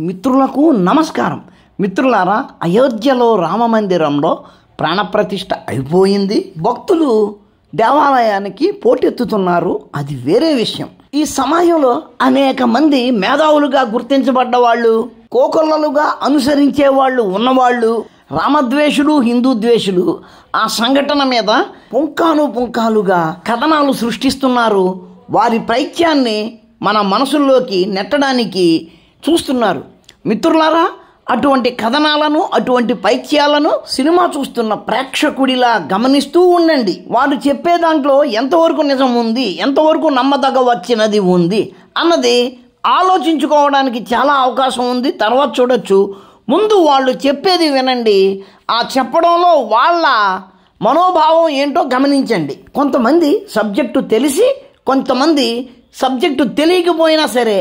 మిత్రులకు నమస్కారం. మిత్రులారా, అయోధ్యలో రామమందిరంలో ప్రాణప్రతిష్ఠ అయిపోయింది. భక్తులు దేవాలయానికి పోటెత్తుతున్నారు, అది వేరే విషయం. ఈ సమయంలో అనేక మంది మేధావులుగా గుర్తించబడ్డ వాళ్ళు, కోకొల్లలుగా అనుసరించే వాళ్ళు ఉన్నవాళ్ళు, రామద్వేషులు, హిందూ ద్వేషులు ఆ సంఘటన మీద పుంకాలుగా కథనాలు సృష్టిస్తున్నారు. వారి ప్రయత్నాన్ని మన మనసుల్లోకి నెట్టడానికి చూస్తున్నారు. మిత్రులారా, అటువంటి కథనాలను, అటువంటి పైత్యాలను సినిమా చూస్తున్న ప్రేక్షకుడిలా గమనిస్తూ ఉండండి. వారు చెప్పే దాంట్లో ఎంతవరకు నిజం ఉంది, ఎంతవరకు నమ్మదగవచ్చినది ఉంది అన్నది ఆలోచించుకోవడానికి చాలా అవకాశం ఉంది. తర్వాత చూడొచ్చు. ముందు వాళ్ళు చెప్పేది వినండి. ఆ చెప్పడంలో వాళ్ళ మనోభావం ఏంటో గమనించండి. కొంతమంది సబ్జెక్టు తెలిసి, కొంతమంది సబ్జెక్టు తెలియకపోయినా సరే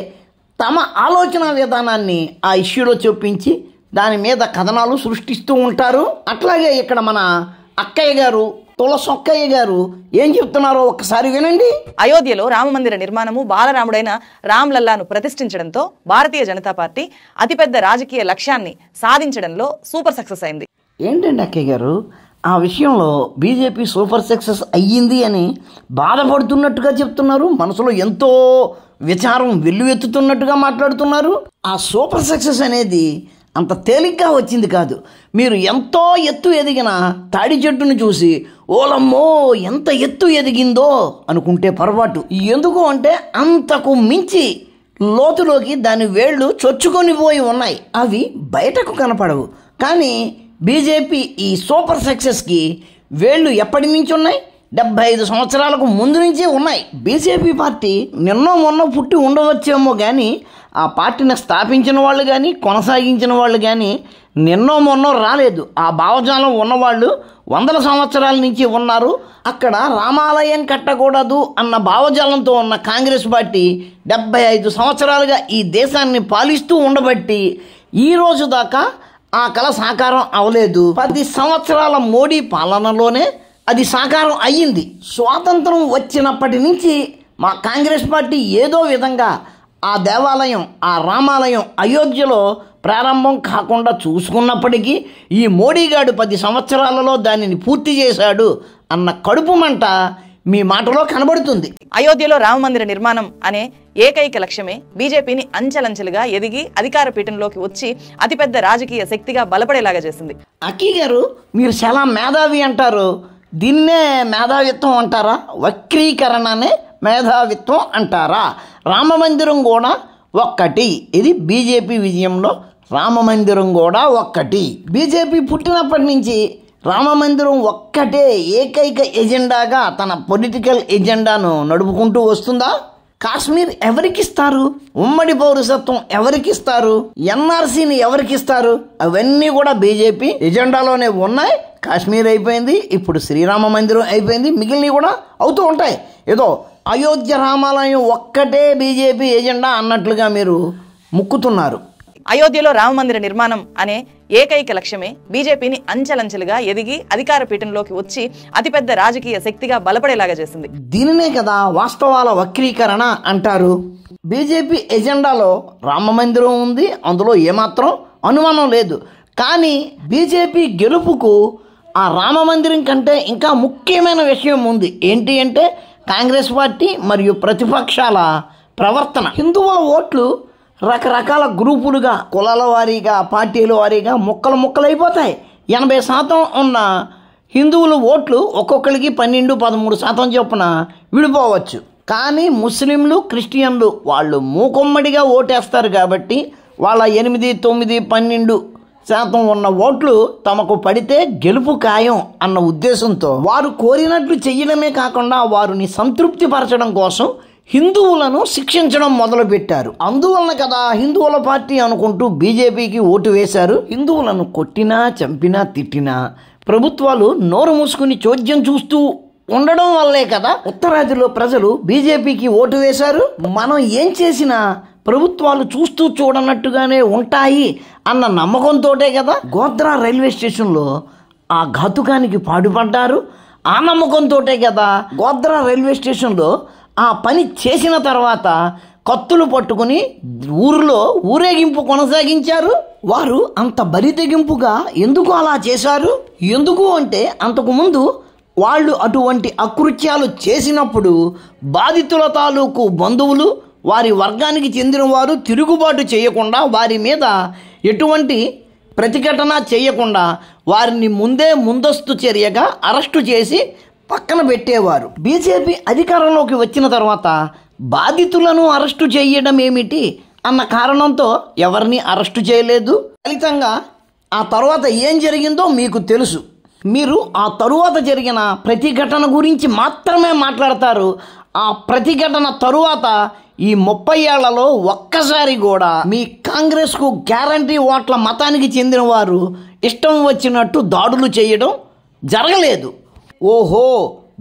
తమ ఆలోచన విధానాన్ని ఆ ఇష్యూలో చూపించి దాని మీద కథనాలు సృష్టిస్తూ ఉంటారు. అట్లాగే ఇక్కడ మన అక్కయ్య గారు, తులసొక్కయ్య గారు ఏం చెప్తున్నారో ఒక్కసారి వినండి. అయోధ్యలో రామమందిర నిర్మాణము, బాలరాముడైన రామ్లల్లాను ప్రతిష్ఠించడంతో భారతీయ జనతా పార్టీ అతిపెద్ద రాజకీయ లక్ష్యాన్ని సాధించడంలో సూపర్ సక్సెస్ అయింది. ఏంటండి అక్కయ్య గారు, ఆ విషయంలో బీజేపీ సూపర్ సక్సెస్ అయ్యింది అని బాధపడుతున్నట్టుగా చెప్తున్నారు. మనసులో ఎంతో విచారం వెల్లువెత్తుతున్నట్టుగా మాట్లాడుతున్నారు. ఆ సూపర్ సక్సెస్ అనేది అంత తేలిగ్గా వచ్చింది కాదు. మీరు ఎంతో ఎత్తు ఎదిగిన తాడి చెట్టును చూసి ఓలమ్మో ఎంత ఎత్తు ఎదిగిందో అనుకుంటే పొరపాటు. ఎందుకు అంటే అంతకు మించి లోతులోకి దాని వేళ్ళు చొచ్చుకొని పోయి ఉన్నాయి. అవి బయటకు కనపడవు. కానీ బీజేపీ ఈ సూపర్ సక్సెస్కి వేళ్ళు ఎప్పటి నుంచి ఉన్నాయి? 75 సంవత్సరాలకు ముందు నుంచే ఉన్నాయి. బీజేపీ పార్టీ నిన్నో మొన్న పుట్టి ఉండవచ్చేమో కానీ ఆ పార్టీని స్థాపించిన వాళ్ళు కానీ, కొనసాగించిన వాళ్ళు కానీ నిన్నో మొన్నో రాలేదు. ఆ భావజాలం ఉన్నవాళ్ళు వందల సంవత్సరాల నుంచి ఉన్నారు. అక్కడ రామాలయం కట్టకూడదు అన్న భావజాలంతో ఉన్న కాంగ్రెస్ పార్టీ 75 సంవత్సరాలుగా ఈ దేశాన్ని పాలిస్తూ ఉండబట్టి ఈ రోజు దాకా ఆ కళ సాకారం అవ్వలేదు. 10 సంవత్సరాల మోడీ పాలనలోనే అది సాకారం అయ్యింది. స్వాతంత్రం వచ్చినప్పటి నుంచి మా కాంగ్రెస్ పార్టీ ఏదో విధంగా ఆ దేవాలయం, ఆ రామాలయం అయోధ్యలో ప్రారంభం కాకుండా చూసుకున్నప్పటికీ ఈ మోడీగాడు 10 సంవత్సరాలలో దానిని పూర్తి చేశాడు అన్న కడుపు మంట మీ మాటలో కనబడుతుంది. అయోధ్యలో రామమందిర నిర్మాణం అనే ఏకైక లక్ష్యమే బీజేపీని అంచెలంచెలుగా ఎదిగి అధికార పీఠంలోకి వచ్చి అతిపెద్ద రాజకీయ శక్తిగా బలపడేలాగా చేసింది. అక్కీ గారు, మీరు చాలా మేధావి అంటారు. దీన్నే మేధావిత్వం అంటారా? వక్రీకరణనే మేధావిత్వం అంటారా? రామమందిరం కూడా ఒక్కటి. ఇది బీజేపీ విజయంలో రామమందిరం కూడా ఒక్కటి. బీజేపీ పుట్టినప్పటి నుంచి రామమందిరం ఒక్కటే ఏకైక ఎజెండాగా తన పొలిటికల్ ఎజెండాను నడుపుకుంటూ వస్తుందా? కాశ్మీర్ ఎవరికిస్తారు? ఉమ్మడి పౌరసత్వం ఎవరికిస్తారు? ఎన్ఆర్సీని ఎవరికిస్తారు? అవన్నీ కూడా బీజేపీ ఎజెండాలోనే ఉన్నాయి. కాశ్మీర్ అయిపోయింది, ఇప్పుడు శ్రీరామ మందిరం అయిపోయింది, మిగిలినవి కూడా అవుతూ ఉంటాయి. ఏదో అయోధ్య రామాలయం ఒక్కటే బీజేపీ ఎజెండా అన్నట్లుగా మీరు ముక్కుతున్నారు. అయోధ్యలో రామమందిర నిర్మాణం అనే ఏకైక లక్ష్యమే బీజేపీని అంచెలంచెలుగా ఎదిగి అధికార పీఠంలోకి వచ్చి అతిపెద్ద రాజకీయ శక్తిగా బలపడేలాగా చేసింది. దీనినే కదా వాస్తవాల వక్రీకరణ అంటారు. బీజేపీ ఎజెండాలో రామమందిరం ఉంది, అందులో ఏమాత్రం అనుమానం లేదు. కానీ బీజేపీ గెలుపుకు ఆ రామమందిరం కంటే ఇంకా ముఖ్యమైన విషయం ఉంది. ఏంటి అంటే కాంగ్రెస్ పార్టీ మరియు ప్రతిపక్షాల ప్రవర్తన. హిందువుల ఓట్లు రకరకాల గ్రూపులుగా, కులాల వారీగా, పార్టీల వారీగా ముక్కలైపోతాయి. 80% ఉన్న హిందువుల ఓట్లు ఒక్కొక్కరికి 12-13% చొప్పున విడిపోవచ్చు. కానీ ముస్లింలు, క్రిస్టియన్లు వాళ్ళు మూకొమ్మడిగా ఓటేస్తారు కాబట్టి వాళ్ళ 8, 9, 12% ఉన్న ఓట్లు తమకు పడితే గెలుపు ఖాయం అన్న ఉద్దేశంతో వారు కోరినట్లు చెయ్యడమే కాకుండా వారిని సంతృప్తి పరచడం కోసం హిందువులను శిక్షించడం మొదలుపెట్టారు. అందువలన కదా హిందువుల పార్టీ అనుకుంటూ బీజేపీకి ఓటు వేశారు. హిందువులను కొట్టినా, చంపినా, తిట్టినా ప్రభుత్వాలు నోరు మూసుకుని చోద్యం చూస్తూ ఉండడం వల్లే కదా ఉత్తరాదిలో ప్రజలు బీజేపీకి ఓటు వేశారు. మనం ఏం చేసినా ప్రభుత్వాలు చూస్తూ చూడనట్టుగానే ఉంటాయి అన్న నమ్మకంతోటే కదా గోద్రా రైల్వే స్టేషన్లో ఆ ఘాతుకానికి పాటుపడ్డారు. ఆ నమ్మకంతోటే కదా గోద్రా రైల్వే స్టేషన్లో ఆ పని చేసిన తర్వాత కత్తులు పట్టుకుని ఊరిలో ఊరేగింపు కొనసాగించారు. వారు అంత బరితెగింపుగా ఎందుకు అలా చేశారు? ఎందుకు అంటే అంతకుముందు వాళ్ళు అటువంటి అకృత్యాలు చేసినప్పుడు బాధితుల తాలూకు బంధువులు, వారి వర్గానికి చెందిన వారు తిరుగుబాటు చేయకుండా, వారి మీద ఎటువంటి ప్రతిఘటన చేయకుండా వారిని ముందస్తు చర్యగా అరెస్టు చేసి పక్కన పెట్టేవారు. బీజేపీ అధికారంలోకి వచ్చిన తర్వాత బాధితులను అరెస్టు చేయడం ఏమిటి అన్న కారణంతో ఎవరిని అరెస్టు చేయలేదు. ఫలితంగా ఆ తర్వాత ఏం జరిగిందో మీకు తెలుసు. మీరు ఆ తరువాత జరిగిన ప్రతిఘటన గురించి మాత్రమే మాట్లాడతారు. ఆ ప్రతిఘటన తరువాత ఈ 30 ఏళ్లలో ఒక్కసారి కూడా మీ కాంగ్రెస్కు గ్యారంటీ ఓట్ల మతానికి చెందిన వారు ఇష్టం వచ్చినట్టు దాడులు చేయడం జరగలేదు. ఓహో,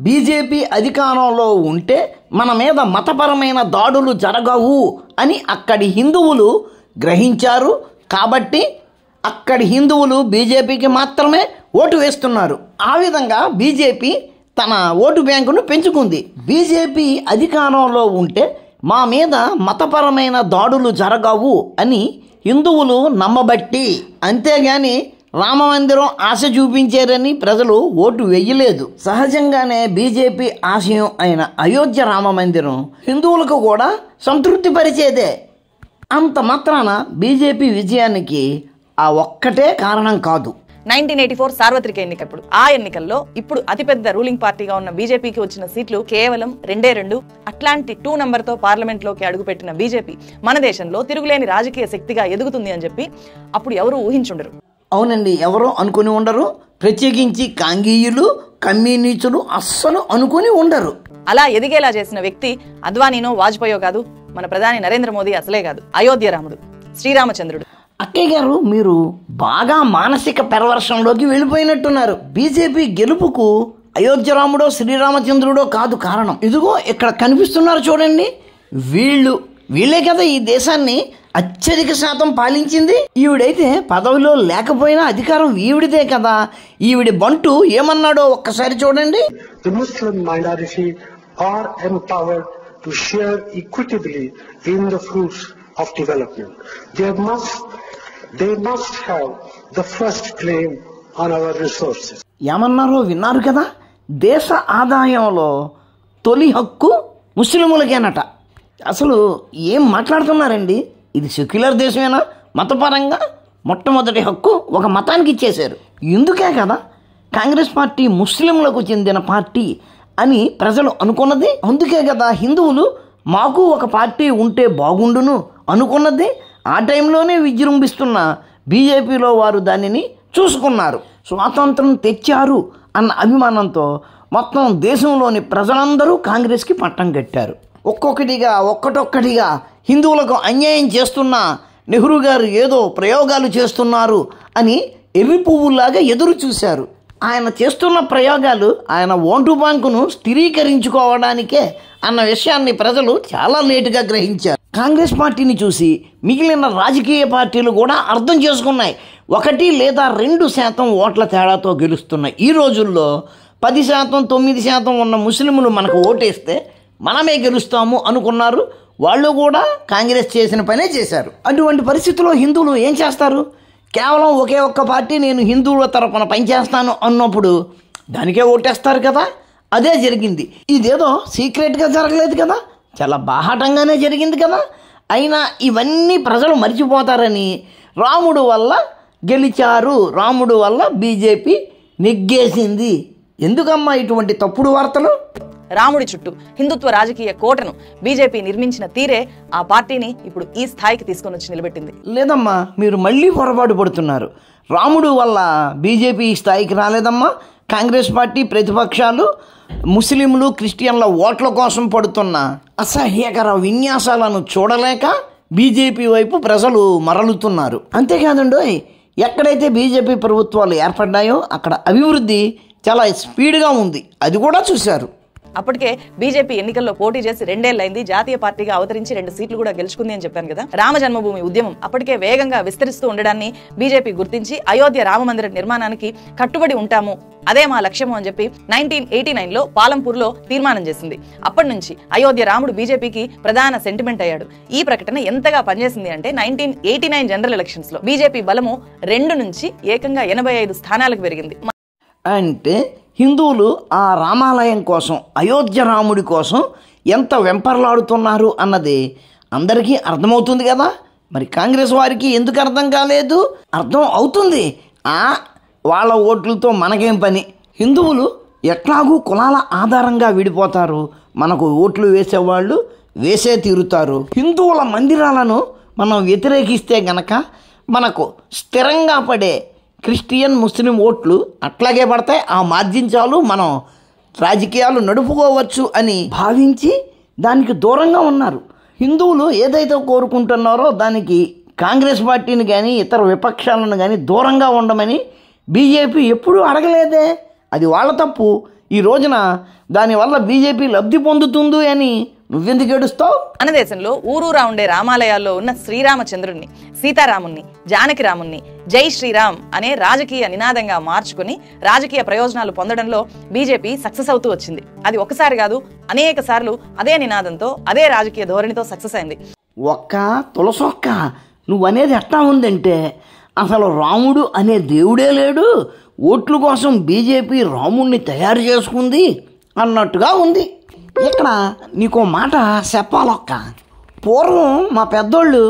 బీజేపీ అధికారంలో ఉంటే మన మీద మతపరమైన దాడులు జరగవు అని అక్కడి హిందువులు గ్రహించారు. కాబట్టి అక్కడి హిందువులు బీజేపీకి మాత్రమే ఓటు వేస్తున్నారు. ఆ విధంగా బీజేపీ తన ఓటు బ్యాంకును పెంచుకుంది. బీజేపీ అధికారంలో ఉంటే మా మీద మతపరమైన దాడులు జరగవు అని హిందువులు నమ్మబట్టి, అంతేగాని రామమందిరం ఆశ చూపించారని ప్రజలు ఓటు వేయలేదు. సహజంగానే బీజేపీ ఆశయం అయిన అయోధ్య రామమందిరం హిందువులకు కూడా సంతృప్తి పరిచేదే. అంత మాత్రాన బీజేపీ విజయానికి ఆ ఒక్కటే కారణం కాదు. 1984 సార్వత్రిక ఎన్నికప్పుడు ఆ ఎన్నికల్లో ఇప్పుడు అతిపెద్ద రూలింగ్ పార్టీగా ఉన్న బీజేపీకి వచ్చిన సీట్లు కేవలం 2. అట్లాంటి 2 నంబర్తో పార్లమెంట్లోకి అడుగుపెట్టిన బీజేపీ మన దేశంలో తిరుగులేని రాజకీయ శక్తిగా ఎదుగుతుంది అని చెప్పి అప్పుడు ఎవరు ఊహించుండరు. అవునండి, ఎవరో అనుకుని ఉండరు. ప్రత్యేకించి కాంగీయులు, కమ్యూనిస్టులు అస్సలు అనుకుని ఉండరు. అలా ఎదిగేలా చేసిన వ్యక్తి అద్వానీనో వాజ్పేయో కాదు, మన ప్రధాని నరేంద్ర మోదీ అసలే కాదు, అయోధ్య రాముడు, శ్రీరామచంద్రుడు. అక్కయ్య గారు, మీరు బాగా మానసిక పెరవర్షంలోకి వెళ్ళిపోయినట్టున్నారు. బీజేపీ గెలుపుకు అయోధ్య రాముడో శ్రీరామచంద్రుడో కాదు కారణం. ఇదిగో ఇక్కడ కనిపిస్తున్నారు చూడండి, వీళ్ళే కదా ఈ దేశాన్ని అత్యధిక శాతం పాలించింది. ఈవిడైతే పదవిలో లేకపోయినా అధికారం ఈవిడిదే కదా. ఈవిడి బంటు ఏమన్నాడో ఒక్కసారి చూడండి. The Muslim minority are empowered to share equitably in the fruits of development. They must have the first claim on our resources. ఏమన్నారో విన్నారు కదా, దేశ ఆదాయంలో తొలి హక్కు ముస్లిములకేనట. అసలు ఏం మాట్లాడుతున్నారండి? ఇది సెక్యులర్ దేశమేనా? మతపరంగా మొట్టమొదటి హక్కు ఒక మతానికి ఇచ్చేశారు. ఇందుకే కదా కాంగ్రెస్ పార్టీ ముస్లింలకు చెందిన పార్టీ అని ప్రజలు అనుకున్నది. అందుకే కదా హిందువులు మాకు ఒక పార్టీ ఉంటే బాగుండును అనుకున్నది. ఆ టైంలోనే విజృంభిస్తున్న బీజేపీలో వారు దానిని చూసుకున్నారు. స్వాతంత్రం తెచ్చారు అన్న అభిమానంతో మొత్తం దేశంలోని ప్రజలందరూ కాంగ్రెస్కి పట్టం కట్టారు. ఒక్కొక్కటిగా హిందువులకు అన్యాయం చేస్తున్న నెహ్రూ గారు ఏదో ప్రయోగాలు చేస్తున్నారు అని ఎర్రి పువ్వులాగా ఎదురు చూశారు. ఆయన చేస్తున్న ప్రయోగాలు ఆయన ఓటు బ్యాంకును స్థిరీకరించుకోవడానికే అన్న విషయాన్ని ప్రజలు చాలా లేటుగా గ్రహించారు. కాంగ్రెస్ పార్టీని చూసి మిగిలిన రాజకీయ పార్టీలు కూడా అర్థం చేసుకున్నాయి. 1 లేదా 2% ఓట్ల తేడాతో గెలుస్తున్నాయి. ఈ రోజుల్లో 10%, 9% ఉన్న ముస్లింలు మనకు ఓటేస్తే మనమే గెలుస్తాము అనుకున్నారు. వాళ్ళు కూడా కాంగ్రెస్ చేసిన పనే చేశారు. అటువంటి పరిస్థితుల్లో హిందువులు ఏం చేస్తారు? కేవలం ఒకే ఒక్క పార్టీ నేను హిందువుల తరపున పనిచేస్తాను అన్నప్పుడు దానికే ఓటేస్తారు కదా. అదే జరిగింది. ఇదేదో సీక్రెట్గా జరగలేదు కదా, చాలా బాహాటంగానే జరిగింది కదా. అయినా ఇవన్నీ ప్రజలు మర్చిపోతారని రాముడు వల్ల గెలిచారు, రాముడు వల్ల బీజేపీ నెగ్గేసింది. ఎందుకమ్మా ఇటువంటి తప్పుడు వార్తలు? రాముడి చుట్టూ హిందుత్వ రాజకీయ కోటను బీజేపీ నిర్మించిన తీరే ఆ పార్టీని ఇప్పుడు ఈ స్థాయికి తీసుకొని వచ్చి నిలబెట్టింది. లేదమ్మా, మీరు మళ్ళీ పొరపాటు పడుతున్నారు. రాముడు వల్ల బీజేపీ ఈ స్థాయికి రాలేదమ్మా. కాంగ్రెస్ పార్టీ, ప్రతిపక్షాలు ముస్లింలు, క్రిస్టియన్ల ఓట్ల కోసం పడుతున్న అసహ్యకర విన్యాసాలను చూడలేక బీజేపీ వైపు ప్రజలు మరలుతున్నారు. అంతేకాదండి, ఎక్కడైతే బీజేపీ ప్రభుత్వాలు ఏర్పడ్డాయో అక్కడ అభివృద్ధి చాలా స్పీడ్గా ఉంది. అది కూడా చూశారు. అప్పటికే బీజేపీ ఎన్నికల్లో పోటీ చేసి 2 ఏళ్లైంది, జాతీయ పార్టీగా అవతరించి 2 సీట్లు కూడా గెలుచుకుంది అని చెప్పాను కదా. రామ జన్మభూమి ఉద్యమం అప్పటికే వేగంగా విస్తరిస్తూ ఉండడాన్ని బీజేపీ గుర్తించి అయోధ్య రామ మందిర నిర్మాణానికి కట్టుబడి ఉంటాము, అదే మా లక్ష్యము అని చెప్పి 1989లో పాలంపూర్లో తీర్మానం చేసింది. అప్పటి నుంచి అయోధ్య రాముడు బీజేపీకి ప్రధాన సెంటిమెంట్ అయ్యాడు. ఈ ప్రకటన ఎంతగా పనిచేసింది అంటే 1989 జనరల్ ఎలక్షన్స్ లో బీజేపీ బలము 2 నుంచి ఏకంగా 85 స్థానాలకు పెరిగింది. అంటే హిందువులు ఆ రామాలయం కోసం, అయోధ్య రాముడి కోసం ఎంత వెంపర్లాడుతున్నారు అన్నది అందరికీ అర్థమవుతుంది కదా. మరి కాంగ్రెస్ వారికి ఎందుకు అర్థం కాలేదు? అర్థం అవుతుంది. వాళ్ళ ఓట్లతో మనకేం పని? హిందువులు ఎట్లాగూ కులాల ఆధారంగా విడిపోతారు, మనకు ఓట్లు వేసేవాళ్ళు వేసే తీరుతారు. హిందువుల మందిరాలను మనం వ్యతిరేకిస్తే గనక మనకు స్థిరంగా పడే క్రిస్టియన్, ముస్లిం ఓట్లు అట్లాగే పడతాయి. ఆ మార్జిన్ చాలు, మనం రాజకీయాలు నడుపుకోవచ్చు అని భావించి దానికి దూరంగా ఉన్నారు. హిందువులు ఏదైతే కోరుకుంటున్నారో దానికి కాంగ్రెస్ పార్టీని కానీ ఇతర విపక్షాలను కానీ దూరంగా ఉండమని బీజేపీ ఎప్పుడూ అడగలేదే. అది వాళ్ళ తప్పు. ఈ రోజున దానివల్ల బీజేపీ లబ్ధి పొందుతుంది అని నువ్వెందుకు ఏడుస్తావు? మన దేశంలో ఊరూరా ఉండే రామాలయాల్లో ఉన్న శ్రీరామచంద్రుణ్ణి, సీతారాముణ్ణి, జానకిరాముణ్ణి జై శ్రీరామ్ అనే రాజకీయ నినాదంగా మార్చుకుని రాజకీయ ప్రయోజనాలు పొందడంలో బీజేపీ సక్సెస్ అవుతూ వచ్చింది. అది ఒకసారి కాదు, అనేక సార్లు అదే నినాదంతో, అదే రాజకీయ ధోరణితో సక్సెస్ అయింది. ఒక్క తులసొక్క నువ్వనేది ఎట్లా ఉందంటే అసలు రాముడు అనే దేవుడే లేడు, ఓట్ల కోసం బీజేపీ రాముడిని తయారు చేసుకుంది అన్నట్టుగా ఉంది. ఇక్కడ నీకో మాట చెప్పాలొక్క. పూర్వం మా పెద్దోళ్ళు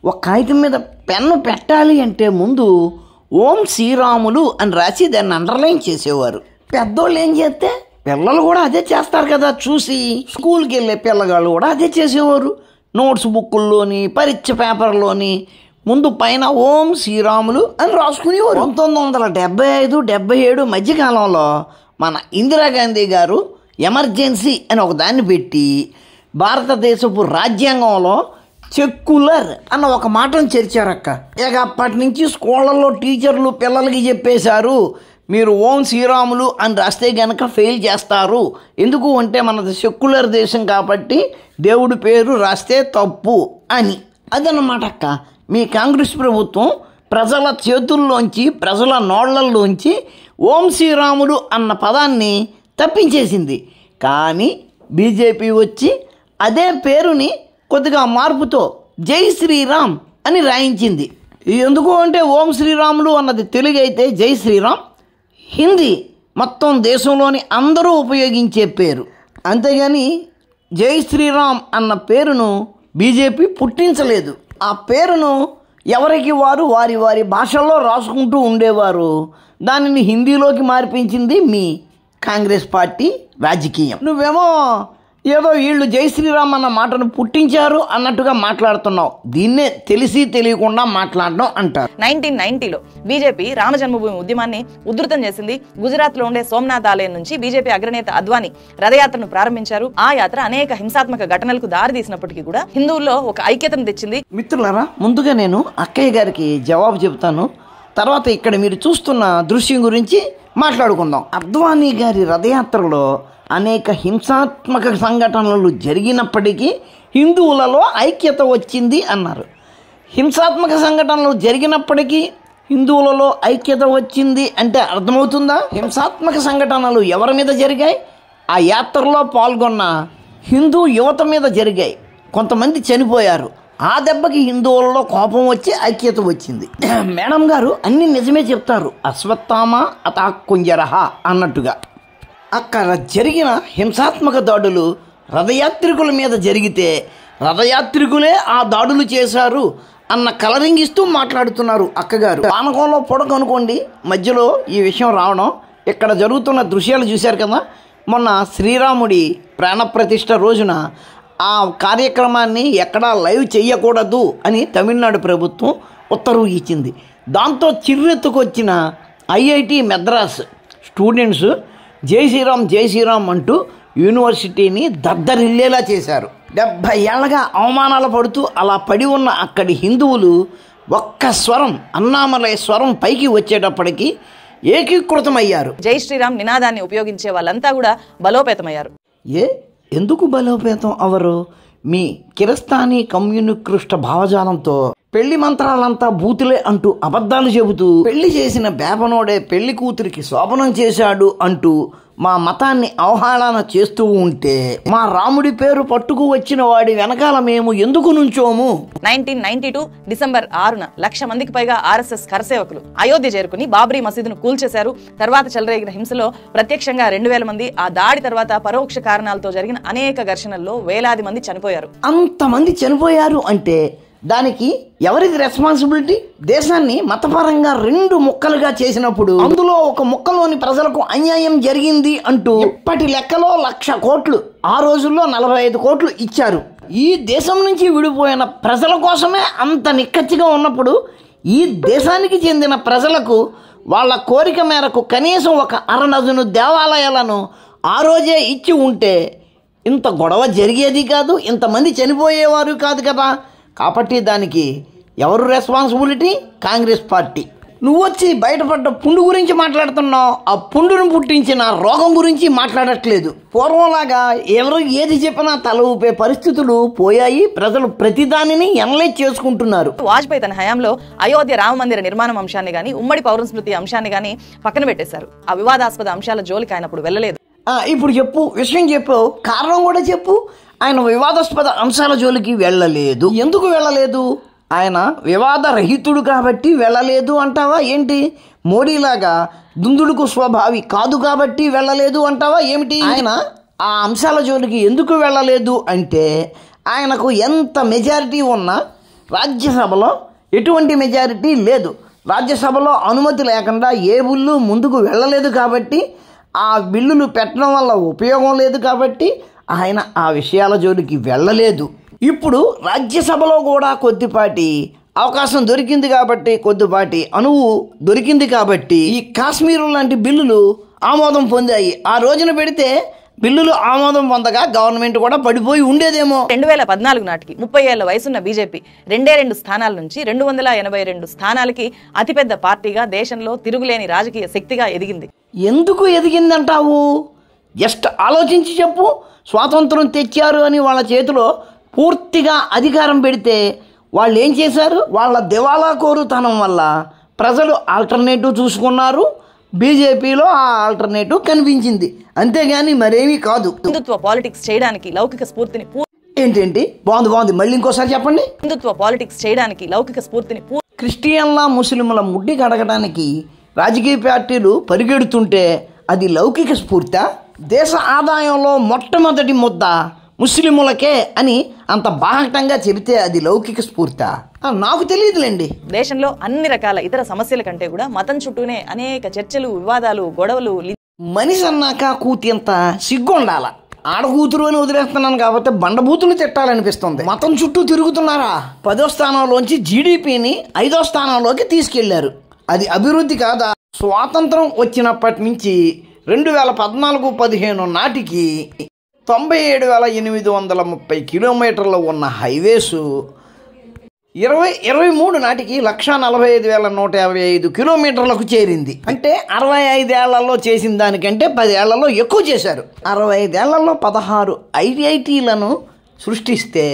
ఒక కాగితం మీద పెన్ను పెట్టాలి అంటే ముందు ఓం శ్రీరాములు అని రాసి దాన్ని అండర్లైన్ చేసేవారు. పెద్దోళ్ళు ఏం చేస్తే పిల్లలు కూడా అదే చేస్తారు కదా చూసి. స్కూల్కి వెళ్ళే పిల్లగాళ్ళు కూడా అదే చేసేవారు. నోట్స్ బుక్కుల్లోని, పరీక్ష పేపర్లోని ముందు పైన ఓం శ్రీరాములు అని రాసుకునేవారు. 1975-77 మధ్యకాలంలో మన ఇందిరాగాంధీ గారు ఎమర్జెన్సీ అని ఒక దాన్ని పెట్టి భారతదేశపు రాజ్యాంగంలో సెక్యులర్ అన్న ఒక మాటను చేర్చారక్క. ఇక అప్పటి నుంచి స్కూళ్ళల్లో టీచర్లు పిల్లలకి చెప్పేశారు, మీరు ఓం శ్రీరాములు అని రాస్తే గనక ఫెయిల్ చేస్తారు. ఎందుకు అంటే మనది సెక్యులర్ దేశం కాబట్టి దేవుడి పేరు రాస్తే తప్పు అని. అదన్నమాట అక్క. మీ కాంగ్రెస్ ప్రభుత్వం ప్రజల చేతుల్లోంచి, ప్రజల నోళ్లల్లోంచి ఓం శ్రీరాములు అన్న పదాన్ని తప్పించేసింది. కానీ బీజేపీ వచ్చి అదే పేరుని కొద్దిగా మార్పుతో జై శ్రీరామ్ అని రాయించింది. ఎందుకు అంటే ఓం శ్రీరాములు అన్నది తెలుగు అయితే జై శ్రీరామ్ హిందీ, మొత్తం దేశంలోని అందరూ ఉపయోగించే పేరు. అంతేగాని జై శ్రీరామ్ అన్న పేరును బీజేపీ పుట్టించలేదు. ఆ పేరును ఎవరికి వారు వారి వారి భాషల్లో రాసుకుంటూ ఉండేవారు. దానిని హిందీలోకి మార్పించింది మీ కాంగ్రెస్ పార్టీ రాజకీయం. నువ్వేమో ఏదో వీళ్ళు జై శ్రీరామ్ అన్న మాటను పుట్టించారు అన్నట్టుగా మాట్లాడుతున్నావు. దీన్నే తెలిసి తెలియకుండా మాట్లాడడం అంటారు. 1990లో బీజేపీ రామ జన్మభూమి ఉద్యమాన్ని ఉధృతం చేసింది. గుజరాత్ లో ఉండే సోమనాథ్ ఆలయం నుంచి బీజేపీ అగ్రనేత అద్వానీ రథయాత్రను ప్రారంభించారు. ఆ యాత్ర అనేక హింసాత్మక ఘటనలకు దారి తీసినప్పటికీ కూడా హిందువుల్లో ఒక ఐక్యతను తెచ్చింది. మిత్రులారా, ముందుగా నేను అక్కయ్య గారికి జవాబు చెబుతాను. తర్వాత ఇక్కడ మీరు చూస్తున్న దృశ్యం గురించి మాట్లాడుకుందాం. అద్వానీ గారి రథయాత్రలో అనేక హింసాత్మక సంఘటనలు జరిగినప్పటికీ హిందువులలో ఐక్యత వచ్చింది అన్నారు. హింసాత్మక సంఘటనలు జరిగినప్పటికీ హిందువులలో ఐక్యత వచ్చింది అంటే అర్థమవుతుందా? హింసాత్మక సంఘటనలు ఎవరి మీద జరిగాయి? ఆ యాత్రలో పాల్గొన్న హిందూ యువత మీద జరిగాయి. కొంతమంది చనిపోయారు. ఆ దెబ్బకి హిందువులలో కోపం వచ్చి ఐక్యత వచ్చింది. మేడం గారు అన్ని నిజమే చెప్తారు. అశ్వత్థామ అతాకుంజరహ అన్నట్టుగా అక్కడ జరిగిన హింసాత్మక దాడులు రథయాత్రికుల మీద జరిగితే రథయాత్రికులే ఆ దాడులు చేశారు అన్న కలరింగ్ ఇస్తూ మాట్లాడుతున్నారు అక్కగారు. పానకంలో పొడక అనుకోండి మధ్యలో ఈ విషయం రావడం. ఇక్కడ జరుగుతున్న దృశ్యాలు చూశారు కదా. మొన్న శ్రీరాముడి ప్రాణప్రతిష్ఠ రోజున ఆ కార్యక్రమాన్ని ఎక్కడా లైవ్ చేయకూడదు అని తమిళనాడు ప్రభుత్వం ఉత్తర్వు ఇచ్చింది. దాంతో చిర్రెత్తుకొచ్చిన ఐఐటి మద్రాస్ స్టూడెంట్స్ జై శ్రీరామ్ జై శ్రీరామ్ అంటూ యూనివర్సిటీని దద్దరిల్లేలా చేశారు. 70 ఏళ్లగా అవమానాలు పడుతూ అలా పడి ఉన్న అక్కడి హిందువులు ఒక్క స్వరం, అన్నామలై స్వరం పైకి వచ్చేటప్పటికి ఏకీకృతమయ్యారు. జై శ్రీరామ్ నినాదాన్ని ఉపయోగించే వాళ్ళంతా కూడా బలోపేతమయ్యారు. ఎందుకు బలోపేతం అవరు? మీ కిరస్థానీ కమ్యూనికృష్ట భావజాలంతో పెళ్లి మంత్రాలంతా బూతులే అంటూ అబద్ధాలు చెబుతూ పెళ్లి చేసిన బేపనోడే పెళ్లి కూతురికి శోభనం చేశాడు అంటూ మా మతాన్ని అవహేళన చేస్తూ ఉంటే మా రాముడి పేరు పట్టుకు వచ్చిన వాడి వెనకాల మేము ఎందుకు నుంచోము? 1992 డిసెంబర్ 6న 1,00,000 మందికి పైగా RSS కరసేవకులు అయోధ్య చేరుకుని బాబ్రీ మసీదును కూల్చేశారు. తర్వాత చెలరేగిన హింసలో ప్రత్యక్షంగా 2,000 మంది, ఆ దాడి తర్వాత పరోక్ష కారణాలతో జరిగిన అనేక ఘర్షణల్లో వేలాది మంది చనిపోయారు. అంతమంది చనిపోయారు అంటే దానికి ఎవరిది రెస్పాన్సిబిలిటీ? దేశాన్ని మతపరంగా 2 ముక్కలుగా చేసినప్పుడు అందులో ఒక ముక్కలోని ప్రజలకు అన్యాయం జరిగింది అంటూ ఇప్పటి లెక్కలో 1,00,000 కోట్లు, ఆ రోజుల్లో 45 కోట్లు ఇచ్చారు. ఈ దేశం నుంచి విడిపోయిన ప్రజల కోసమే అంత నిక్కచ్చిగా ఉన్నప్పుడు ఈ దేశానికి చెందిన ప్రజలకు వాళ్ళ కోరిక మేరకు కనీసం ఒక 6 డజను దేవాలయాలను ఆ రోజే ఇచ్చి ఉంటే ఇంత గొడవ జరిగేది కాదు, ఇంతమంది చనిపోయేవారు కాదు కదా. కాబట్టి దానికి ఎవరు రెస్పాన్సిబిలిటీ? కాంగ్రెస్ పార్టీ. నువ్వు వచ్చి బయటపడ్డ పుండు గురించి మాట్లాడుతున్నావు, ఆ పుండును పుట్టించిన రోగం గురించి మాట్లాడట్లేదు. పూర్వంలాగా ఎవరు ఏది చెప్పినా తల ఊపే పరిస్థితులు పోయాయి. ప్రజలు ప్రతిదానిని ఎనలైజ్ చేసుకుంటున్నారు. వాజ్పేయి తన హయాంలో అయోధ్య రామ మందిర నిర్మాణం అంశాన్ని గానీ, ఉమ్మడి పౌర స్మృతి అంశాన్ని గానీ పక్కన పెట్టేశారు. ఆ వివాదాస్పద అంశాల జోలికి ఆయన అప్పుడు వెళ్ళలేదు. ఇప్పుడు చెప్పు, విషయం చెప్పు, కారణం కూడా చెప్పు. ఆయన వివాదాస్పద అంశాల జోలికి వెళ్ళలేదు. ఎందుకు వెళ్ళలేదు? ఆయన వివాదరహితుడు కాబట్టి వెళ్ళలేదు అంటావా ఏంటి? మోడీలాగా దుందుడుకు స్వభావి కాదు కాబట్టి వెళ్ళలేదు అంటావా ఏమిటి? ఆయన ఆ అంశాల జోలికి ఎందుకు వెళ్ళలేదు అంటే ఆయనకు ఎంత మెజారిటీ ఉన్నా రాజ్యసభలో ఎటువంటి మెజారిటీ లేదు. రాజ్యసభలో అనుమతి లేకుండా ఏ బిల్లు ముందుకు వెళ్ళలేదు కాబట్టి, ఆ బిల్లులు పెట్టడం వల్ల ఉపయోగం లేదు కాబట్టి ఆయన ఆ విషయాల జోలికి వెళ్ళలేదు. ఇప్పుడు రాజ్యసభలో కూడా కొద్దిపాటి అవకాశం దొరికింది కాబట్టి, కొద్దిపాటి అనువు దొరికింది కాబట్టి ఈ కాశ్మీరు లాంటి బిల్లులు ఆమోదం పొందాయి. ఆ రోజున పెడితే బిల్లులు ఆమోదం పొందగా గవర్నమెంట్ కూడా పడిపోయి ఉండేదేమో. 2014 నాటికి 30 ఏళ్ల వయసున్న బీజేపీ 2 స్థానాల నుంచి 282 స్థానాలకి అతిపెద్ద పార్టీగా దేశంలో తిరుగులేని రాజకీయ శక్తిగా ఎదిగింది. ఎందుకు ఎదిగిందంటావు? జస్ట్ ఆలోచించి చెప్పు. స్వాతంత్రం తెచ్చారు అని వాళ్ళ చేతిలో పూర్తిగా అధికారం పెడితే వాళ్ళు ఏం చేశారు? వాళ్ళ దివాలా కోరుతనం వల్ల ప్రజలు ఆల్టర్నేటివ్ చూసుకున్నారు. బీజేపీలో ఆ ఆల్టర్నేటివ్ కనిపించింది, అంతేగాని మరేమీ కాదు. హిందుత్వ పాలిటిక్స్ చేయడానికి లౌకిక స్ఫూర్తిని ఏంటేంటి? బాగుంది, మళ్ళీ ఇంకోసారి చెప్పండి. హిందుత్వ పాలిటిక్స్ చేయడానికి లౌకిక స్ఫూర్తిని క్రిస్టియన్ల ముస్లింల ముడ్డి కడగడానికి రాజకీయ పార్టీలు పరిగెడుతుంటే అది లౌకిక స్ఫూర్తా? దేశ ఆదాయంలో మొట్టమొదటి ముద్ద ముస్లిములకే అని అంత బాహటంగా చెబితే అది లౌకిక స్ఫూర్తా? నాకు తెలియదులేండి. దేశంలో అన్ని రకాల ఇతర సమస్యల కంటే కూడా మతం చుట్టూనే అనేక చర్చలు, వివాదాలు, గొడవలు. మనిషి అన్నాక కూతింత సిగ్గుండాల. ఆడకూతురు అని వదిలేస్తున్నాను కాబట్టి బండబూతులు తిట్టాలనిపిస్తుంది. మతం చుట్టూ తిరుగుతున్నారా? 10వ స్థానంలోంచి జీడిపిని 5వ స్థానంలోకి తీసుకెళ్లారు. అది అభివృద్ధి కాదా? స్వాతంత్రం వచ్చినప్పటి నుంచి 2014-15 నాటికి 97,830 కిలోమీటర్లు ఉన్న హైవేసు 2023 నాటికి 145,155 కిలోమీటర్లకు చేరింది. అంటే 65 ఏళ్లలో చేసిన దానికంటే 10 ఏళ్లలో ఎక్కువ చేశారు. 65 ఏళ్లలో 16 IITలను సృష్టిస్తే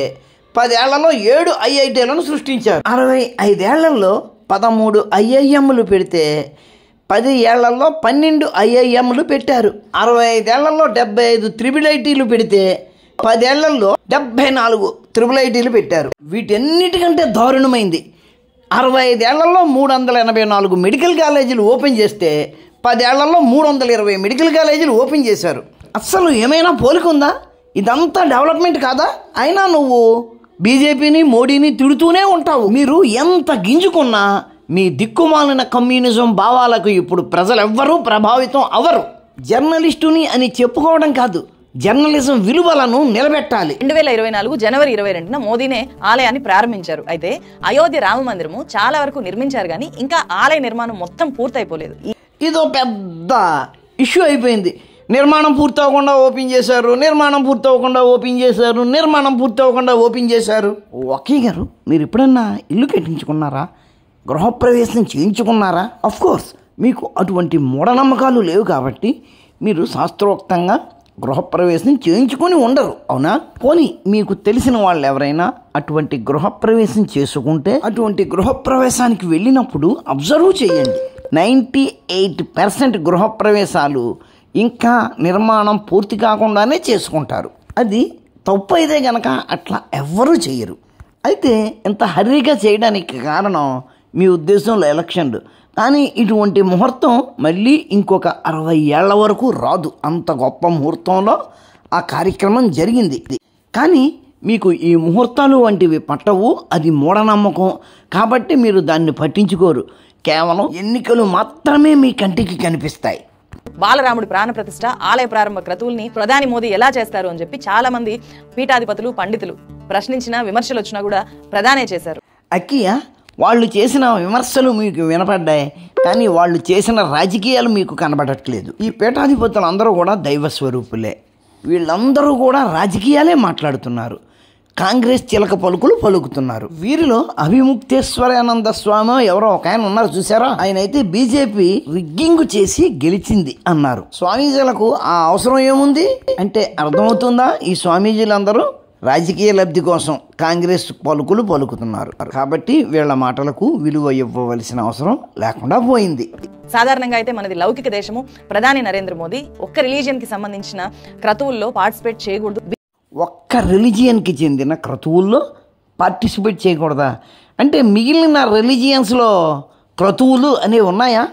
10 ఏళ్లలో 7 IITలను సృష్టించారు. 65 ఏళ్లలో 13 IIMలు పెడితే 10 ఏళ్లలో 12 IIMలు పెట్టారు. 65 ఏళ్లలో 75 IIITలు పెడితే 10 ఏళ్లలో 74 IIITలు పెట్టారు. వీటన్నిటికంటే దారుణమైంది 65 ఏళ్లలో 384 మెడికల్ కాలేజీలు ఓపెన్ చేస్తే 10 ఏళ్లలో 320 మెడికల్ కాలేజీలు ఓపెన్ చేశారు. అస్సలు ఏమైనా పోలికుందా? ఇదంతా డెవలప్మెంట్ కాదా? అయినా నువ్వు బీజేపీని, మోడీని తిడుతూనే ఉంటావు. మీరు ఎంత గింజుకున్నా మీ దిక్కుమాలిన కమ్యూనిజం భావాలకు ఇప్పుడు ప్రజలెవ్వరూ ప్రభావితం అవరు. జర్నలిస్టుని అని చెప్పుకోవడం కాదు, జర్నలిజం విలువలను నిలబెట్టాలి. 2024 జనవరి 22న మోదీనే ఆలయాన్ని ప్రారంభించారు. అయితే అయోధ్య రామ మందిరము చాలా వరకు నిర్మించారు కానీ ఇంకా ఆలయ నిర్మాణం మొత్తం పూర్తయిపోలేదు. ఇదో పెద్ద ఇష్యూ అయిపోయింది. నిర్మాణం పూర్తవకుండా ఓపెన్ చేశారు, నిర్మాణం పూర్తవకుండా ఓపెన్ చేశారు, నిర్మాణం పూర్తవకుండా ఓపెన్ చేశారు. ఓకే గారు, మీరు ఎప్పుడన్నా ఇల్లు కట్టించుకున్నారా? గృహప్రవేశం చేయించుకున్నారా? అఫ్కోర్స్ మీకు అటువంటి మూఢనమ్మకాలు లేవు కాబట్టి మీరు శాస్త్రోక్తంగా గృహప్రవేశం చేయించుకొని ఉండరు, అవునా? పోనీ మీకు తెలిసిన వాళ్ళు ఎవరైనా అటువంటి గృహప్రవేశం చేసుకుంటే అటువంటి గృహప్రవేశానికి వెళ్ళినప్పుడు అబ్జర్వ్ చేయండి, 98% గృహప్రవేశాలు ఇంకా నిర్మాణం పూర్తి కాకుండానే చేసుకుంటారు. అది తప్పు అయితే గనక అట్లా ఎవ్వరూ చేయరు. అయితే ఇంత హర్రీగా చేయడానికి కారణం మీ ఉద్దేశంలో ఎలక్షన్లు, కానీ ఇటువంటి ముహూర్తం మళ్ళీ ఇంకొక 60 ఏళ్ల వరకు రాదు. అంత గొప్ప ముహూర్తంలో ఆ కార్యక్రమం జరిగింది. కానీ మీకు ఈ ముహూర్తాలు వంటివి పట్టవు, అది మూఢనమ్మకం కాబట్టి మీరు దాన్ని పట్టించుకోరు. కేవలం ఎన్నికలు మాత్రమే మీ కంటికి కనిపిస్తాయి. బాలరాముడి ప్రాణప్రతిష్ఠ ఆలయ ప్రారంభ క్రతువుల్ని ప్రధాని మోదీ ఎలా చేస్తారు అని చెప్పి చాలా మంది పీఠాధిపతులు, పండితులు ప్రశ్నించిన విమర్శలు వచ్చినా కూడా ప్రధానే చేశారు. అక్కయ్య, వాళ్ళు చేసిన విమర్శలు మీకు వినపడ్డాయి, కానీ వాళ్ళు చేసిన రాజకీయాలు మీకు కనబడట్లేదు. ఈ పీఠాధిపతులు అందరూ కూడా దైవ స్వరూపులే. వీళ్ళందరూ కూడా రాజకీయాలే మాట్లాడుతున్నారు, కాంగ్రెస్ చిలక పలుకులు పలుకుతున్నారు. వీరిలో అభిముక్తేశ్వరానంద స్వామి ఎవరో ఒక ఆయన ఉన్నారు చూసారా, ఆయన అయితే బీజేపీ రిగ్గింగ్ చేసి గెలిచింది అన్నారు. స్వామీజీలకు ఆ అవసరం ఏముంది అంటే అర్థమవుతుందా? ఈ స్వామీజీలందరూ రాజకీయ లబ్ధి కోసం కాంగ్రెస్ పలుకులు పలుకుతున్నారు కాబట్టి వీళ్ళ మాటలకు విలువ ఇవ్వవలసిన అవసరం లేకుండా పోయింది. సాధారణంగా అయితే మనది లౌకిక దేశము. ప్రధాని నరేంద్ర మోదీ ఒక్క రిలీజియన్కి సంబంధించిన క్రతువుల్లో పార్టిసిపేట్ చేయకూడదు. ఒక్క రిలీజియన్కి చెందిన క్రతువుల్లో పార్టిసిపేట్ చేయకూడదా అంటే మిగిలిన రిలీజియన్స్లో క్రతువులు అనేవి ఉన్నాయా?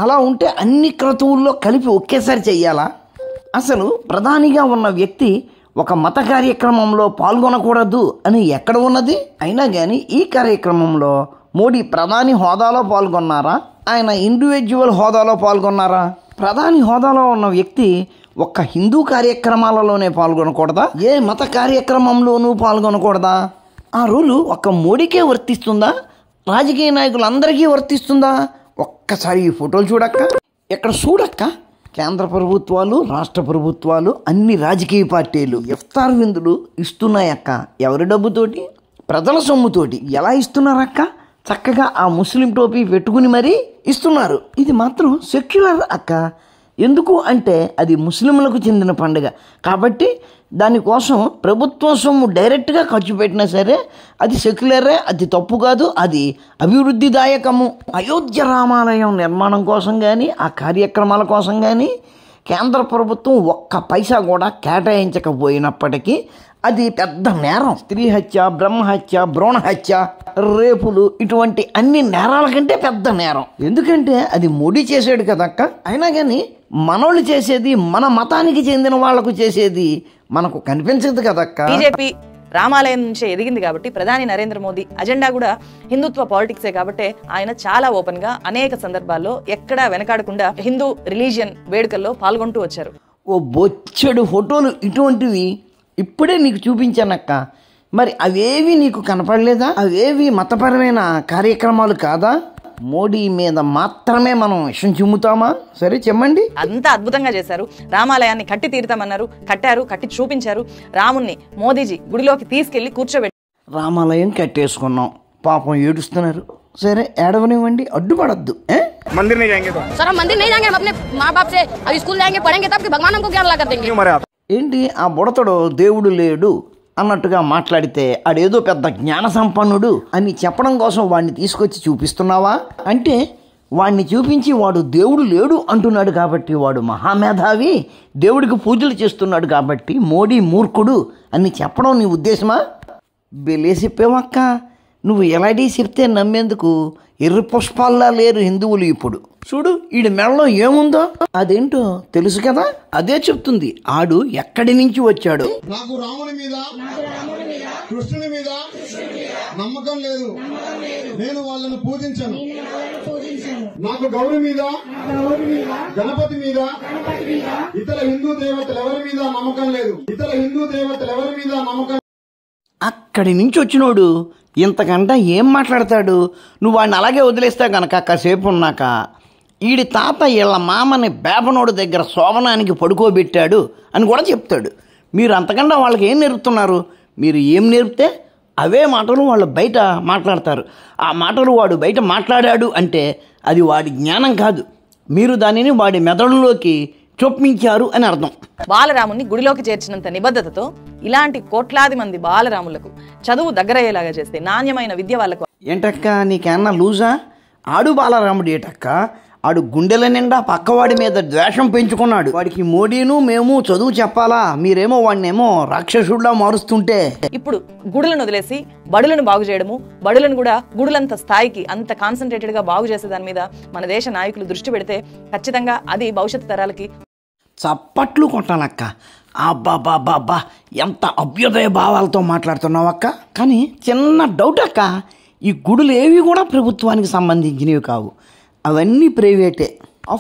అలా ఉంటే అన్ని క్రతువుల్లో కలిపి ఒకేసారి చెయ్యాలా? అసలు ప్రధానిగా ఉన్న వ్యక్తి ఒక మత కార్యక్రమంలో పాల్గొనకూడదు అని ఎక్కడ ఉన్నది? అయినా కానీ ఈ కార్యక్రమంలో మోడీ ప్రధాని హోదాలో పాల్గొన్నారా, ఆయన ఇండివిజువల్ హోదాలో పాల్గొన్నారా? ప్రధాని హోదాలో ఉన్న వ్యక్తి ఒక్క హిందూ కార్యక్రమాలలోనే పాల్గొనకూడదా? ఏ మత కార్యక్రమంలోనూ పాల్గొనకూడదా? ఆ రూలు ఒక్క మోడీకే వర్తిస్తుందా, రాజకీయ నాయకులందరికీ వర్తిస్తుందా? ఒక్కసారి ఈ ఫోటోలు చూడక్క, ఇక్కడ చూడక్క. కేంద్ర ప్రభుత్వాలు, రాష్ట్ర ప్రభుత్వాలు, అన్ని రాజకీయ పార్టీలు ఇఫ్తార్ విందులు ఇస్తున్నాయక్క. ఎవరి డబ్బుతోటి? ప్రజల సొమ్ముతోటి. ఎలా ఇస్తున్నారక్క? చక్కగా ఆ ముస్లిం టోపీ పెట్టుకుని మరీ ఇస్తున్నారు. ఇది మాత్రం సెక్యులర్ అక్క. ఎందుకు అంటే అది ముస్లింలకు చెందిన పండుగ కాబట్టి దానికోసం ప్రభుత్వం సొమ్ము డైరెక్ట్గా ఖర్చు పెట్టినా సరే అది సెక్యులరే, అది తప్పు కాదు, అది అభివృద్ధిదాయకము. అయోధ్య రామాలయం నిర్మాణం కోసం కానీ ఆ కార్యక్రమాల కోసం కానీ కేంద్ర ప్రభుత్వం ఒక్క పైసా కూడా కేటాయించకపోయినప్పటికీ అది పెద్ద నేరం. స్త్రీ హత్య, బ్రహ్మహత్య, భ్రూణహత్య, రేపులు, ఇటువంటి అన్ని నేరాల కంటే పెద్ద నేరం. ఎందుకంటే అది మోడీ చేసాడు కదక్క. అయినా కానీ మనోళ్ళు చేసేది, మన మతానికి చెందిన వాళ్లకు చేసేది మనకు కనిపించదు కదక్క. బీజేపీ రామాలయం నుంచే ఎదిగింది కాబట్టి ప్రధాని నరేంద్ర మోదీ అజెండా కూడా హిందుత్వ పాలిటిక్సే కాబట్టి ఆయన చాలా ఓపెన్ గా అనేక సందర్భాల్లో ఎక్కడా వెనకాడకుండా హిందూ రిలీజియన్ వేడుకల్లో పాల్గొంటూ వచ్చారు. ఓ బొచ్చెడు ఫోటోలు ఇటువంటివి ఇప్పుడే నీకు చూపించానక్క. మరి అవేవి నీకు కనపడలేదా? అవేవి మతపరమైన కార్యక్రమాలు కాదా? మోడీ మీద మాత్రమే మనం విషయం చిమ్ముతామా? సరే చెమ్మండి. అంతా అద్భుతంగా చేశారు. రామాలయాన్ని కట్టి తీరుతామన్నారు, కట్టారు, కట్టి చూపించారు. రాముణ్ణి మోదీజీ గుడిలోకి తీసుకెళ్లి కూర్చోబెట్టి రామాలయం కట్టేసుకున్నాం. పాపం ఏడుస్తున్నారు. సరే ఏడవనివ్వండి, అడ్డుపడద్దు. मंदिर नहीं जाएंगे तो सर हम मंदिर नहीं जाएंगे, हम अपने माँ बाप से अभी स्कूल जाएंगे, पढ़ेंगे तब कि भगवान हमको क्या अल्लाह कर देंगे. ఏంటి ఆ బుడతడు దేవుడు లేడు అన్నట్టుగా మాట్లాడితే ఆడేదో పెద్ద జ్ఞాన సంపన్నుడు అని చెప్పడం కోసం వాడిని తీసుకొచ్చి చూపిస్తున్నావా? అంటే వాడిని చూపించి వాడు దేవుడు లేడు అంటున్నాడు కాబట్టి వాడు మహామేధావి, దేవుడికి పూజలు చేస్తున్నాడు కాబట్టి మోడీ మూర్ఖుడు అని చెప్పడం నీ ఉద్దేశమా? బెలేసిప్పేవక్క. నువ్వు ఎలాంటి చెప్తే నమ్మేందుకు ఎర్రి పుష్పాల్లా లేరు హిందువులు ఇప్పుడు. చూడు ఈడి మెడలో ఏముందో అదేంటో తెలుసు కదా, అదే చెప్తుంది ఆడు ఎక్కడి నుంచి వచ్చాడు. నాకు రాముని మీద, కృష్ణుని మీద నమ్మకం లేదు, నేను వాళ్ళను పూజించను. నాకు గౌరి మీద, గణపతి మీద, ఇతర హిందూ దేవతలు ఎవరి మీద నమ్మకం లేదు. అక్కడి నుంచి వచ్చినోడు ఇంతకంటే ఏం మాట్లాడతాడు? నువ్వు వాడిని అలాగే వదిలేస్తా కనుక కాసేపు ఉన్నాక ఈడి తాత వీళ్ళ మామని బేపనోడు దగ్గర శోభనానికి పడుకోబెట్టాడు అని కూడా చెప్తాడు. మీరు అంతకన్నా వాళ్ళకి ఏం నేర్పుతున్నారు? మీరు ఏం నేర్పితే అవే మాటలు వాళ్ళు బయట మాట్లాడతారు. ఆ మాటలు వాడు బయట మాట్లాడాడు అంటే అది వాడి జ్ఞానం కాదు. మీరు దానిని వాడి మెదడులోకి చొప్పించారు అని అర్థం. బాలరాముని గుడిలోకి చేర్చినంత నిబద్ధతతో ఇలాంటి కోట్లాది మంది బాలరాములకు చదువు దగ్గరయ్యేలాగా చేస్తే నాణ్యమైన విద్య వాళ్ళకు. ఏంటక్క నీకేమన్నా లూజా? ఆడు బాలరాముడు ఏటక్క, ఆడు గుండెల నిండా పక్కవాడి మీద ద్వేషం పెంచుకున్నాడు. వాడికి మోడీను మేము చదువు చెప్పాలా, మీరేమో వాడినేమో రాక్షసుడిలా మారుస్తుంటే. ఇప్పుడు గుడులను వదిలేసి బడులను బాగు చేయడము, బడులను కూడా గుడులంత స్థాయికి అంత కాన్సన్ట్రేటెడ్ గా బాగు చేసే దాని మీద మన దేశ నాయకులు దృష్టి పెడితే ఖచ్చితంగా అది భవిష్యత్తు తరాలకి చప్పట్లు కొట్టాలక్క. అబ్బాబాబాబా ఎంత అభ్యుదయ భావాలతో మాట్లాడుతున్నావు అక్క. కానీ చిన్న డౌట్ అక్క, ఈ గుడులు ఏవి కూడా ప్రభుత్వానికి సంబంధించినవి కావు, అవన్నీ ప్రైవేటే.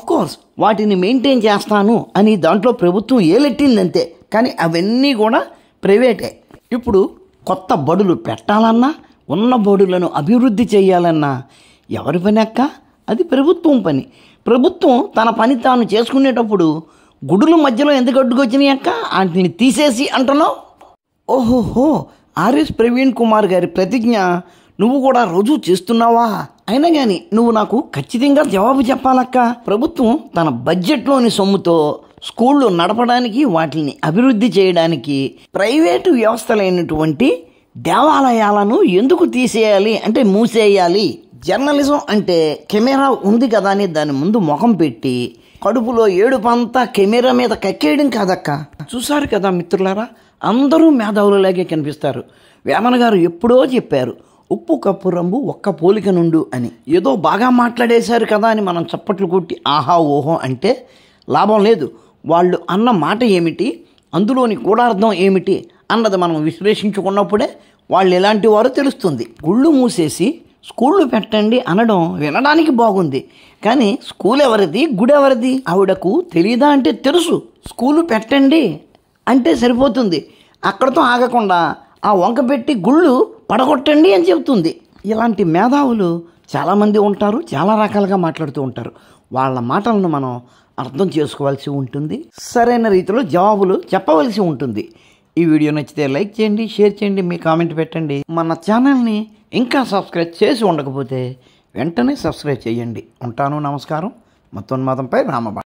కోర్స్ వాటిని మెయింటైన్ చేస్తాను అని దాంట్లో ప్రభుత్వం ఏలెట్టిందంతే, కానీ అవన్నీ కూడా ప్రైవేటే. ఇప్పుడు కొత్త బడులు పెట్టాలన్నా, ఉన్న బడులను అభివృద్ధి చేయాలన్నా ఎవరి పని అక్క? అది ప్రభుత్వం పని. ప్రభుత్వం తన పని తాను చేసుకునేటప్పుడు గుడుల మధ్యలో ఎందుకు అడ్డుకొచ్చినాయి అక్క? వాటిని తీసేసి అంటున్నావు. ఓహోహో, ఆర్ఎస్ ప్రవీణ్ కుమార్ గారి ప్రతిజ్ఞ నువ్వు కూడా రోజు చేస్తున్నావా? అయినా కానీ నువ్వు నాకు ఖచ్చితంగా జవాబు చెప్పాలక్క. ప్రభుత్వం తన బడ్జెట్లోని సొమ్ముతో స్కూళ్ళు నడపడానికి, వాటిని అభివృద్ధి చేయడానికి ప్రైవేటు వ్యవస్థలైనటువంటి దేవాలయాలను ఎందుకు తీసేయాలి అంటే మూసేయాలి? జర్నలిజం అంటే కెమెరా ఉంది కదా అని దాని ముందు ముఖం పెట్టి కడుపులో ఏడుపంతా కెమెరా మీద కక్కేయడం కాదక్క. చూసారు కదా మిత్రులారా, అందరూ మేధావులలాగే కనిపిస్తారు. వేమన గారు ఎప్పుడో చెప్పారు, ఉప్పు కప్పు రంబు ఒక్క పోలిక నుండు అని. ఏదో బాగా మాట్లాడేశారు కదా అని మనం చప్పట్లు కొట్టి ఆహా ఓహో అంటే లాభం లేదు. వాళ్ళు అన్న మాట ఏమిటి, అందులోని గూఢార్థం ఏమిటి అన్నది మనం విశ్లేషించుకున్నప్పుడే వాళ్ళు ఎలాంటి వారో తెలుస్తుంది. గుళ్ళు మూసేసి స్కూళ్ళు పెట్టండి అనడం వినడానికి బాగుంది, కానీ స్కూల్ ఎవరిది, గుడి ఎవరిది? ఆవిడకు తెలియదా అంటే తెలుసు. స్కూలు పెట్టండి అంటే సరిపోతుంది, అక్కడతో ఆగకుండా ఆ వంక పెట్టి గుళ్ళు పడగొట్టండి అని చెబుతుంది. ఇలాంటి మేధావులు చాలామంది ఉంటారు, చాలా రకాలుగా మాట్లాడుతూ ఉంటారు. వాళ్ళ మాటలను మనం అర్థం చేసుకోవాల్సి ఉంటుంది, సరైన రీతిలో జవాబులు చెప్పవలసి ఉంటుంది. ఈ వీడియో నచ్చితే లైక్ చేయండి, షేర్ చేయండి, మీ కామెంట్ పెట్టండి. మన ఛానల్ని ఇంకా సబ్స్క్రైబ్ చేసి ఉండకపోతే వెంటనే సబ్స్క్రైబ్ చేయండి. ఉంటాను, నమస్కారం. మతోన్మాదంపై రామబాణ.